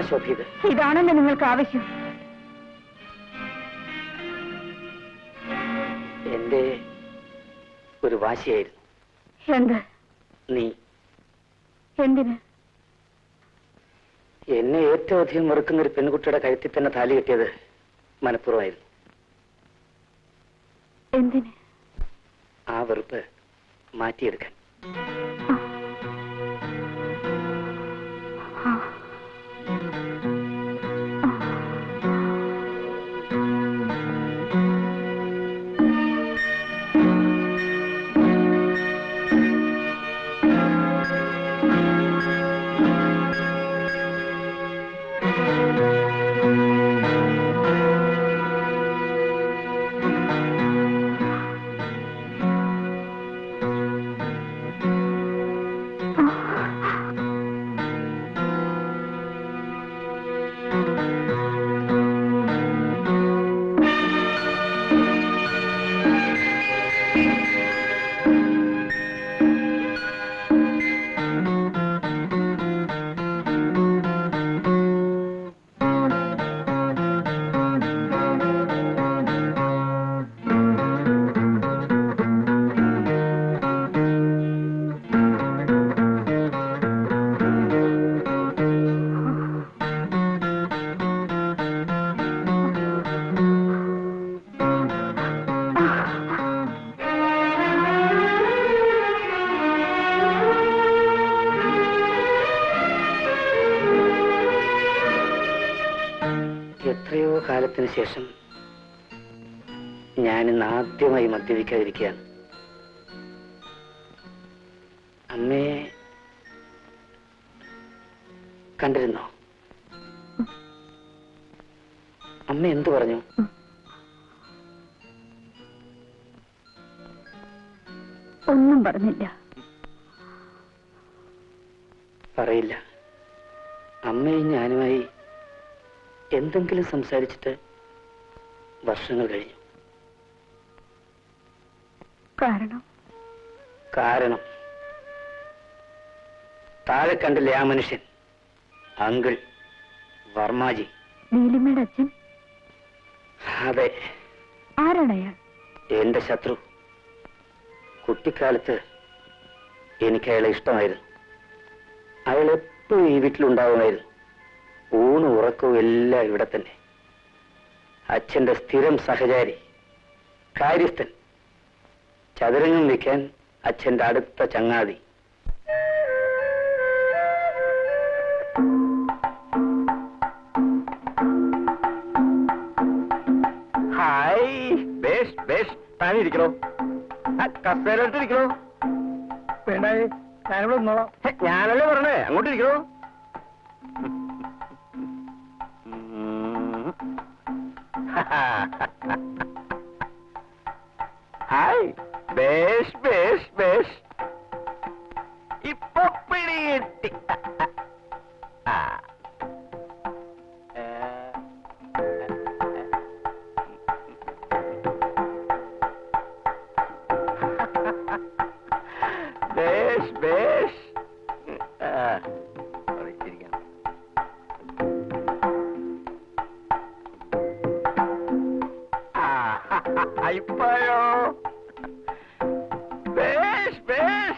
ശോഭി ഇത്? ഇതാണല്ലോ നിങ്ങൾക്ക് ആവശ്യം. എന്റെ ഒരു വാശിയായിരുന്നു. എന്ത്? നീ എന്തിന്? എന്നെ ഏറ്റവും അധികം വെറുക്കുന്ന ഒരു പെൺകുട്ടിയുടെ കഴുത്തിൽ തന്നെ താലി കെട്ടിയത് മനഃപൂർവ്വമായിരുന്നു. എന്തിന്? ആ വെറുപ്പ് മാറ്റിയെടുക്കാൻ. എത്രയോ കാലത്തിന് ശേഷം ഞാനിന്ന് ആദ്യമായി മദ്യപിക്കാതിരിക്കുകയാണ്. അമ്മയെ കണ്ടിരുന്നോ? അമ്മ എന്തു പറഞ്ഞു? ഒന്നും പറഞ്ഞില്ല. പറയില്ല. അമ്മയും ഞാനുമായി എന്തെങ്കിലും സംസാരിച്ചിട്ട് വർഷങ്ങൾ കഴിഞ്ഞു. കാരണം താഴെ കണ്ടില്ലേ ആ മനുഷ്യൻ, അങ്കിൾ വർമാജി. നീലിമയുടെ അച്ഛൻ? അതെ. ആരാണ് അയാൾ? എന്റെ ശത്രു. കുട്ടിക്കാലത്ത് എനിക്ക് അയാളെ ഇഷ്ടമായിരുന്നു. അയാൾ എപ്പോഴും ഈ വീട്ടിലുണ്ടാവുമായിരുന്നു. ഊണും ഉറക്കവും എല്ലാം ഇവിടെ തന്നെ. അച്ഛന്റെ സ്ഥിരം സഹചാരി, കാര്യസ്ഥൻ, ചതുരംഗം വയ്ക്കാൻ അച്ഛന്റെ അടുത്ത ചങ്ങാതി. ഹായ്, ബേഷ് ബേഷ്. താനിരിക്കണോ? കസേരടുത്തിരിക്കണോ? വേണ്ട, ഞാനിവിടെ നിന്നോളാം. ഞാനല്ലേ പറഞ്ഞേ, അങ്ങോട്ടിരിക്കണോ? ഹായ്, ബേഷ് ബേഷ് ബേഷ്. ഇപ്പൊ പിടികിട്ടി. ബേഷ് ബേഷ്. ഇപ്പോഴോ? ബേഷ് ബേഷ്.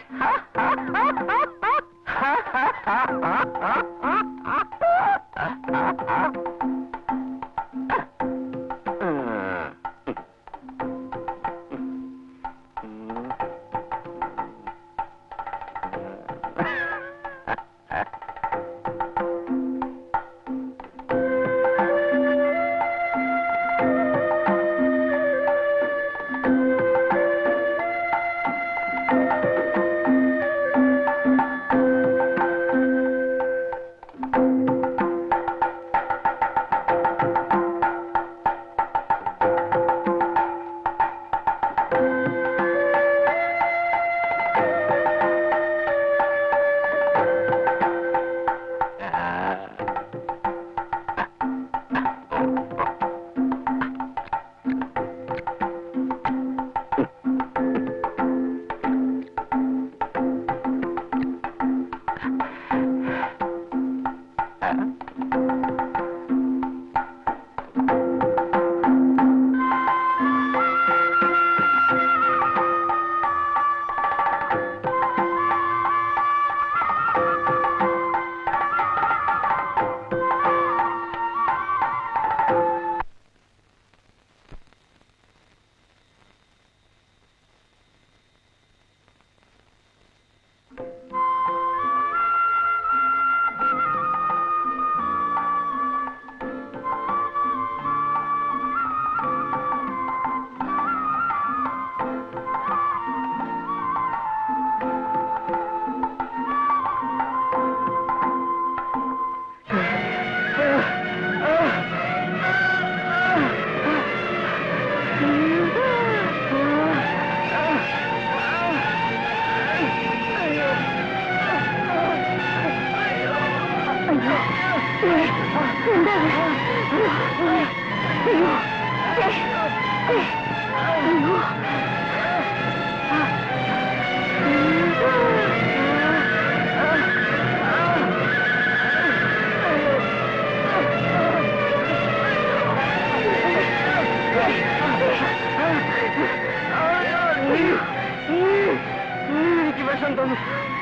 എനിക്ക് വിഷം തന്നു,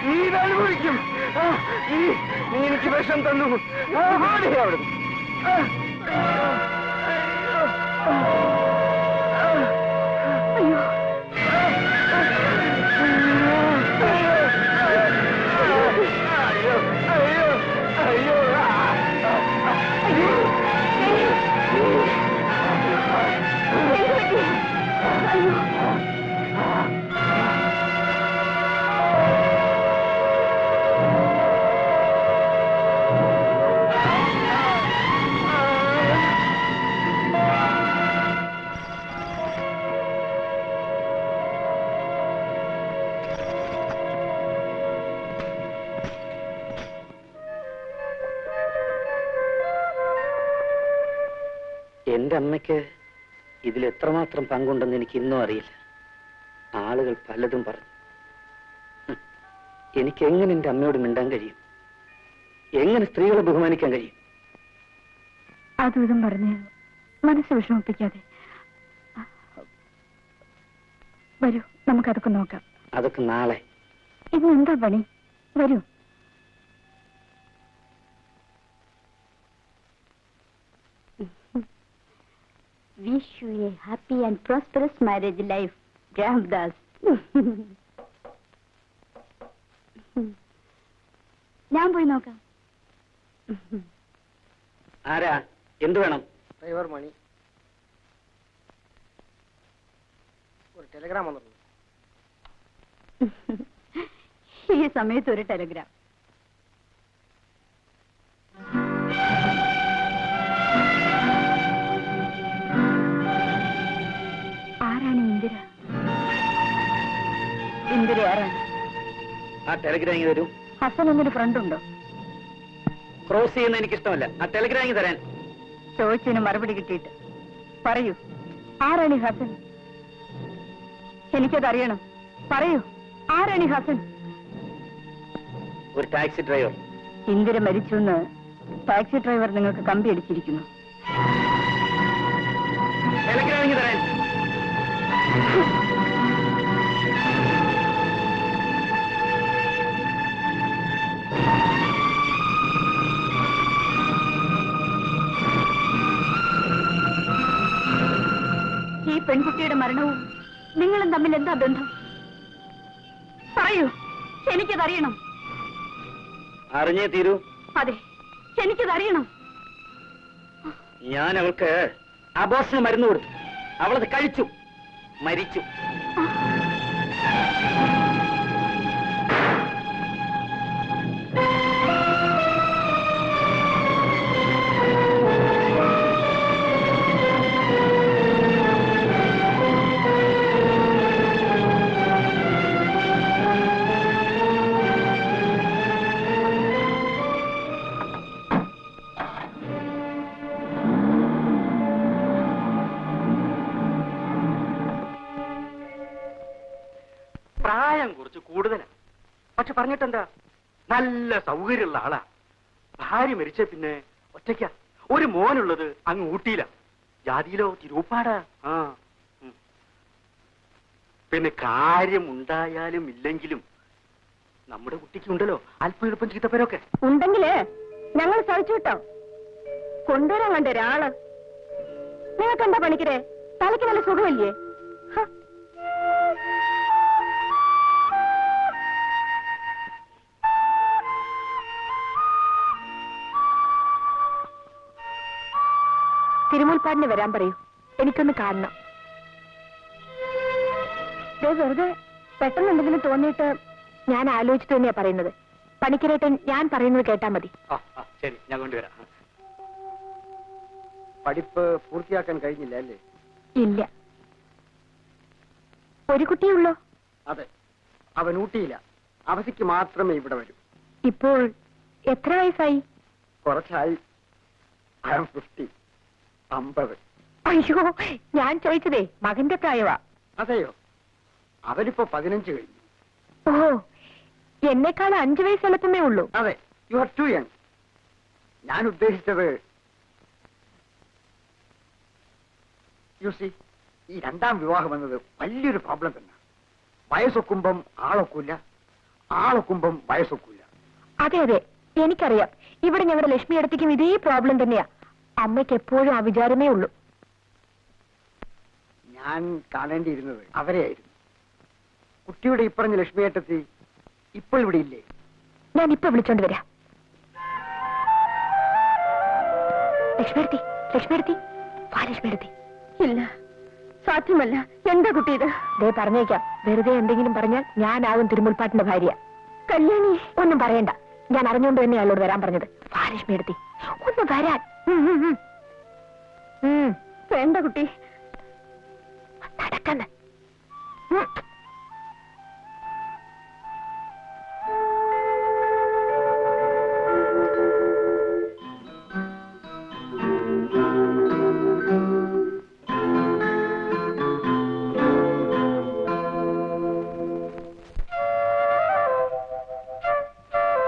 നീ ഇത് അനുഭവിക്കും. നീ എനിക്ക് വിഷം തന്നു. അവിടെ എന്റെ അമ്മയ്ക്ക് ഇതിൽ എത്രമാത്രം പങ്കുണ്ടെന്ന് എനിക്ക് ഇന്നും അറിയില്ല. ആളുകൾ പലതും പറഞ്ഞു. എനിക്ക് എങ്ങനെ എന്റെ അമ്മയോട് മിണ്ടാൻ കഴിയും? എങ്ങനെ സ്ത്രീകളെ ബഹുമാനിക്കാൻ കഴിയും? അതും ഇതും പറഞ്ഞ് മനസ്സ് വിഷമിപ്പിക്കാതെ വരൂ, നമുക്കതൊക്കെ നോക്കാം. അതൊക്കെ നാളെ. ഇത് എന്താ പണി? വരൂ. Wish you a happy and prosperous marriage life, Ramdas. ഞാൻ പോയി നോക്കാം. ആരാ? എന്ത് വേണം? ഡ്രൈവർ മണി, ഒരു ടെലിഗ്രാം വന്നിട്ടുണ്ട്. ഈ സമയത്ത് ഒരു ടെലിഗ്രാം. ആരാണ് ഇന്ദിര? ഇന്ദിര ആരാണ്? ആ ടെലിഗ്രാം ഇങ്ങ് തരൂ. ഹസൻ എന്നൊരു ഫ്രണ്ട് ഉണ്ടോ? ക്രോസ് ചെയ്യുന്ന എനിക്കിഷ്ടമല്ല. ആ ടെലിഗ്രാം ഇങ്ങ് തരാൻ. ചോദിച്ചതിന് മറുപടി കിട്ടിയിട്ട് പറയൂ, ആരാണ് ഈ ഹസൻ? എനിക്കതറിയണം. പറയൂ, ആരാണ് ഈ ഹസൻ? ഒരു ടാക്സി ഡ്രൈവർ. ഇന്ദിര മരിച്ചു എന്ന് ടാക്സി ഡ്രൈവർ നിങ്ങൾക്ക് കമ്പി അടിച്ചിരിക്കുന്നു. ടെലിഗ്രാം ഇങ്ങ് തരാൻ. ഈ പെൺകുട്ടിയുടെ മരണവും നിങ്ങളും തമ്മിൽ എന്താ ബന്ധം? പറയൂ, എനിക്കതറിയണം. അറിഞ്ഞേ തീരൂ. അതെ, എനിക്കതറിയണം. ഞാൻ അവൾക്ക് അബോർഷന് മരുന്ന് കൊടുത്തു. അവളത് കഴിച്ചു, മരിച്ചു. പ്രായം കുറച്ച് കൂടുതലാ, പക്ഷെ പറഞ്ഞിട്ടെന്താ, നല്ല സൗകര്യമുള്ള ആളാ. ഭാര്യ മരിച്ച പിന്നെ ഒറ്റയ്ക്കാ. ഒരു മോനുള്ളത് അങ്ങ് ഊട്ടിയില്ല. ജാതിയിലോ തിരുപ്പാടാ. ആ പിന്നെ കാര്യം ഉണ്ടായാലും ഇല്ലെങ്കിലും നമ്മുടെ കുട്ടിക്ക് ഉണ്ടല്ലോ അല്പം എളുപ്പം ചീത്തപ്പേരൊക്കെ. ഉണ്ടെങ്കിലേ ഞങ്ങൾ സഹിച്ചു കിട്ടോ. കൊണ്ടുവരാൻ കണ്ട ഒരാള്. നിങ്ങൾക്ക് എന്താ പണിക്കരെ? തലയ്ക്ക് നല്ല സുഖമില്ലേ? തിരുമുൽപ്പാടിന് വരാൻ പറയൂ, എനിക്കൊന്ന് കാണണം. വെറുതെ പെട്ടെന്ന് എന്തെങ്കിലും തോന്നിയിട്ട് ഞാൻ ആലോചിച്ചിട്ട് തന്നെയാ പറയുന്നത്. പണിക്കരേട്ടൻ ഞാൻ പറയുന്നത് കേട്ടാ മതി. ശരി, ഞാൻ കൊണ്ടുവരാം. പഠിപ്പ് പൂർത്തിയാക്കാൻ കഴിഞ്ഞില്ല അല്ലേ? ഇല്ല. ഒരു കുട്ടിയുള്ളോ? അതെ, അവൻ ഊട്ടിയില്ല. അവധിക്ക് മാത്രമേ ഇവിടെ വരൂ. ഇപ്പോൾ എത്ര വയസ്സായി? കുറച്ചായി. I am 50. 50. അയ്യോ, ഞാൻ ചോദിച്ചതേ മകന്റെ പ്രായവാ. അതെയോ? അവനിപ്പോ 15 കഴിഞ്ഞു. ഓ, എന്നെക്കാൾ 5 വയസ്സ് എളുപ്പമേ ഉള്ളൂ. അതെ, യു ആർ ടു യങ്. ഞാൻ ഉദ്ദേശിച്ചത് യു സി, ഈ രണ്ടാം വിവാഹം എന്നത് വലിയൊരു പ്രോബ്ലം തന്നെ. വയസ്സൊക്കുമ്പം ആളൊക്കില്ല, ആളൊക്കുമ്പം വയസ്സൊക്കില്ല. അതെ അതെ, എനിക്കറിയാം. ഇവിടെ ഞങ്ങളുടെ ലക്ഷ്മി അടുത്തേക്കും ഇതേ പ്രോബ്ലം തന്നെയാ. അമ്മയ്ക്ക് എപ്പോഴും ആ വിചാരമേ ഉള്ളൂ. ഞാൻ കാണേണ്ടിയിരുന്നത് അവരെയായിരുന്നു. കുട്ടിയുടെ ഇപ്പറഞ്ഞ ലക്ഷ്മിയേട്ടത്തി ഇപ്പോൾ ഇവിടെ ഇല്ലേ? ഞാൻ ഇപ്പൊ വിളിച്ചോണ്ട് വരാം. ലക്ഷ്മിയെടുത്തി, ലക്ഷ്മിയെടുത്തി, വാ ലക്ഷ്മിയെടുത്തി. ഇല്ല, സാധ്യമല്ല. എന്താ കുട്ടി ഇത്? ദേ പറഞ്ഞേക്കാം, വെറുതെ എന്തെങ്കിലും പറഞ്ഞാൽ ഞാനാകും തിരുമുൽപ്പാട്ടിന്റെ ഭാര്യ. കല്യാണി ഒന്നും പറയണ്ട, ഞാൻ അറിഞ്ഞുകൊണ്ട് തന്നെ അയാളോട് വരാൻ പറഞ്ഞത്. വാ ലക്ഷ്മിയെടുത്തി, ഒന്ന് വരാൻ. വേണ്ട കുട്ടി, നടക്കന്ന്.